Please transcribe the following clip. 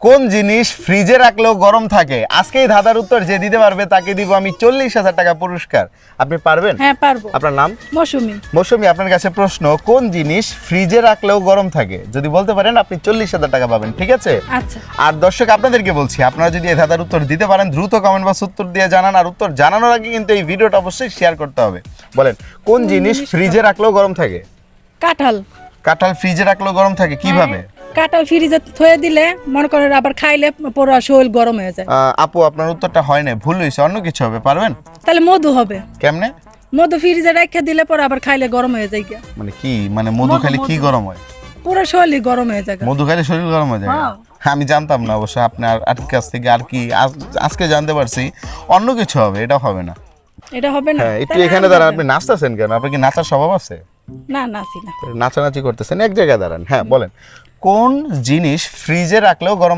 কোন জিনিস ফ্রিজে রাখলেও গরম থাকে? আজকে এই ধাঁধার উত্তর যে দিতে পারবে তাকে দিব আমি 40,000 টাকা পুরস্কার। আপনি পারবেন? হ্যাঁ পারবো। আপনার নাম? মৌসুমী। মৌসুমী, আপনার কাছে প্রশ্ন, কোন জিনিস ফ্রিজে রাখলেও গরম থাকে? যদি বলতে পারেন আপনি 40,000 টাকা পাবেন, ঠিক আছে? আচ্ছা। আর দর্শক আপনাদেরকে বলছি, আপনারা যদি এই ধাঁধার উত্তর দিতে পারেন দ্রুত কমেন্ট বক্সে উত্তর দিয়ে জানান, আর উত্তর জানানোর আগে কিন্তু এই ভিডিওটা অবশ্যই শেয়ার করতে হবে। বলেন, কোন জিনিস ফ্রিজে রাখলেও গরম থাকে? কাঁঠাল। কাঁঠাল ফ্রিজে রাখলেও গরম থাকে কিভাবে? কাঁঠাল ফ্রিজে থয়ে দিলে মনে করেন আবার খাইলে পুরো শরীর গরম হয়ে যায়। আপু আপনার উত্তরটা হয় না, ভুল হয়েছে, অন্য কিছু হবে। পারবেন? তাহলে মধু হবে। কেমনে? মধু ফ্রিজে রেখে দিলে পরে আবার খাইলে গরম হয়ে যায় গিয়া। মানে কি, মানে মধু খেলে কি গরম হয়? পুরো শরীর গরম হয়ে যায়। মধু খেলে শরীর গরম হয়ে যায়? হ্যাঁ। আমি জানতাম না অবশ্য, আপনার কাছ থেকে আর কি আজকে জানতে পারছি অন্য কিছু হবে, এটা হবে না। এটা হবে না। হ্যাঁ, একটু তাহলে এখানে আর দাঁড়ান। হবে আপনি নাচতেছেন কেন? আপনার কি নাচার স্বভাব আছে? না, নাচি না। নাচানাচি করতেছেন, এক জায়গায় দাঁড়ান। হ্যাঁ বলেন, কোন জিনিস ফ্রিজে রাখলেও গরম